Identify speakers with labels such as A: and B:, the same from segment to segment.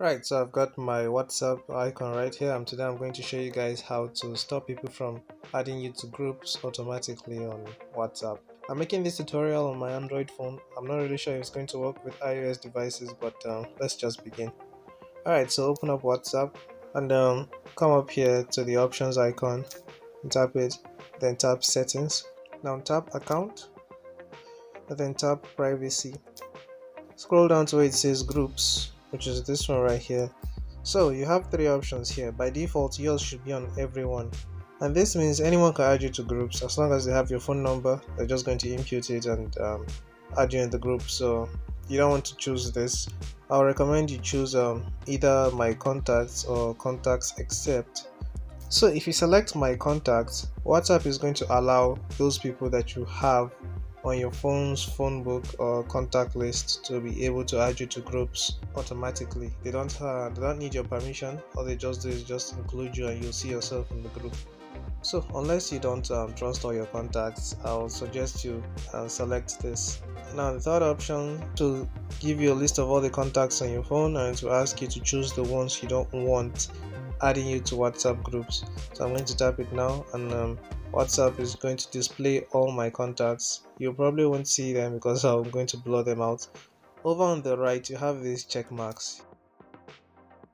A: Right, so I've got my WhatsApp icon right here, and today I'm going to show you guys how to stop people from adding you to groups automatically on WhatsApp. I'm making this tutorial on my Android phone. I'm not really sure if it's going to work with iOS devices, but let's just begin. Alright, so open up WhatsApp and come up here to the options icon, tap it, then tap settings. Now tap account, and then tap privacy. Scroll down to where it says groups, which is this one right here. So you have three options here. By default, yours should be on everyone, and this means anyone can add you to groups as long as they have your phone number. They're just going to impute it and add you in the group. So you don't want to choose this. I'll recommend you choose either my contacts or contacts except. So if you select my contacts, WhatsApp is going to allow those people that you have on your phone's phone book or contact list to be able to add you to groups automatically. They don't need your permission. All they just do is just include you and you'll see yourself in the group. So unless you don't trust all your contacts, I'll suggest you select this. Now the third option to give you a list of all the contacts on your phone and to ask you to choose the ones you don't want adding you to WhatsApp groups. So I'm going to tap it now, and WhatsApp is going to display all my contacts. You probably won't see them because I'm going to blur them out. Over on the right you have these check marks.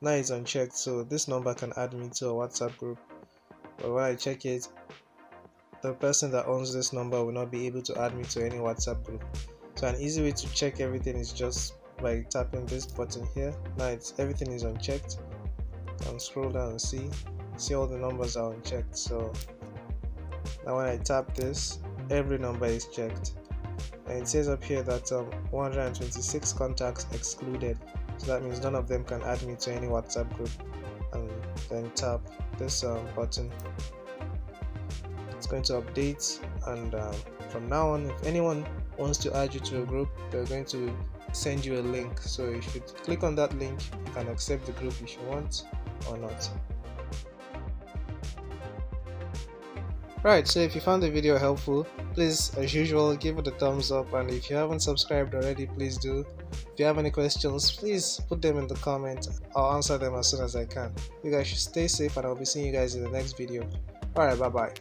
A: Now it's unchecked, so this number can add me to a WhatsApp group, but when I check it, the person that owns this number will not be able to add me to any WhatsApp group. So an easy way to check everything is just by tapping this button here. Now everything is unchecked, and scroll down and see all the numbers are unchecked. So now when I tap this, every number is checked, and it says up here that 126 contacts excluded. So that means none of them can add me to any WhatsApp group. And then tap this button. It's going to update, and from now on, if anyone wants to add you to a group, they're going to send you a link. So you should click on that link. You can accept the group if you want or not. Right, so if you found the video helpful, please as usual give it a thumbs up, and if you haven't subscribed already, please do. If you have any questions, please put them in the comment. I'll answer them as soon as I can. You guys should stay safe, and I'll be seeing you guys in the next video. Alright, bye bye.